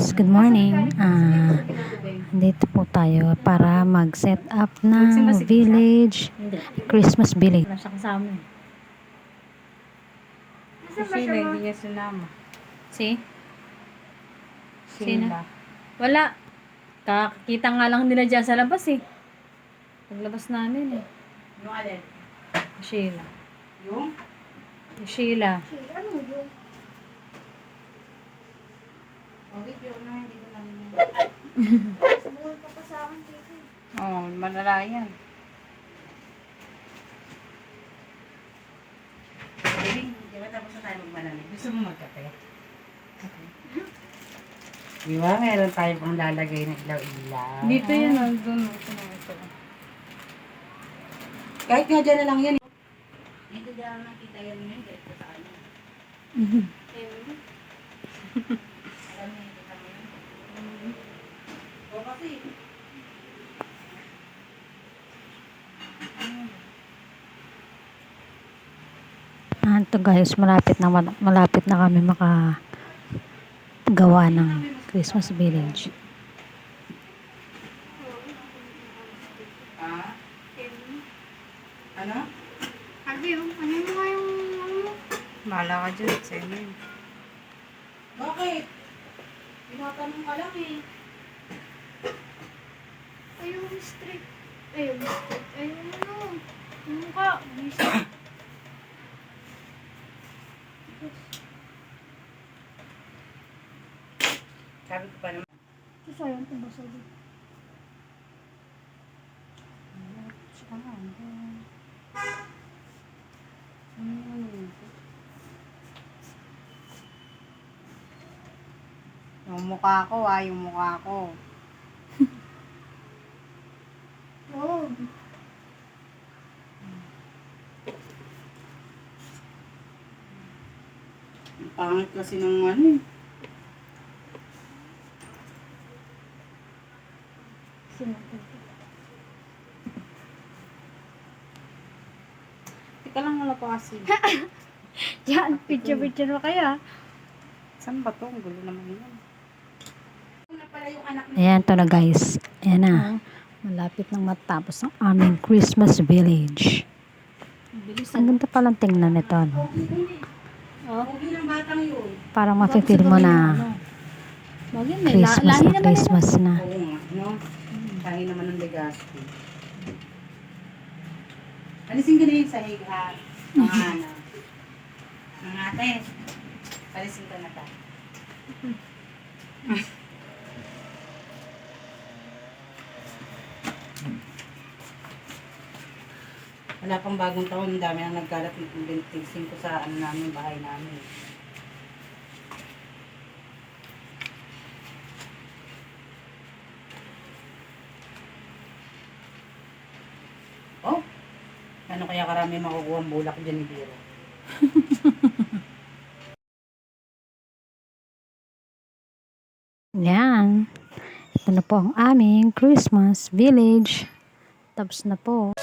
guys, good morning. Dito po tayo para mag-set up ng village, Christmas village. Wala siya kasama eh. Si Sheila, hindi niya sinama. Si? Sino? Wala. Kakita nga lang nila dyan sa labas eh. Paglabas namin eh. Yung alin? Sheila. Yung? Sheila. Ano yung? Okay, pero na hindi ko namin yun. Sabuhay ka pa sa akin, Tito. Oo, malala yan. Baby, di ba tapos na tayo magmalamig? Gusto mo magkape? Okay. Di ba, meron tayo pang lalagay ng ilaw-ilaw. Dito yan, nandun. Kahit nga dyan na lang yan. Dito dyan na nakita yan ngayon, kahit pa sa kanya. Alam niya, kita mo yun. O kasi, Ito guys, malapit na kami makagawa ng Christmas village. ano? Sabi yung, ano mo nga yung, Mahala ka dyan, sa'yo yun. Bakit? Tinatanong ka lang eh. ay yung straight, ay yung straight, ay yung ano, yung mukha, bisa. Sabi ko pa naman. Ito sa'yo, ito ba sabi? Yung mukha ko yung mukha ko. Oo. Ang pangit kasi ng ano eh. Teka lang, wala pa kasi. Yan, picture-picture mo kayo ah. Saan ba to? Ang gulo naman yun. Ayan, ito na guys. Ayan na. Malapit nang matapos ang aming Christmas village. Bilis Ang ganda palang tingnan nito, no? Huwag ng batang yun. Parang mafe-feel mo na Bagay, may Christmas lahi na naman Christmas na. Oo nga, no? Tahi naman ng Legazpi. Alisin ka na yung sahig ha. Mga ano. Mga ate. Alisin ka na ta. Wala pang bagong taon, ang dami nang nagkalat ng 25 sa ano namin, bahay namin. Oh, ano kaya karami makukuha ang bulak dyan ni Biro? Yan. Ito na po ang aming Christmas village. Tapos na po.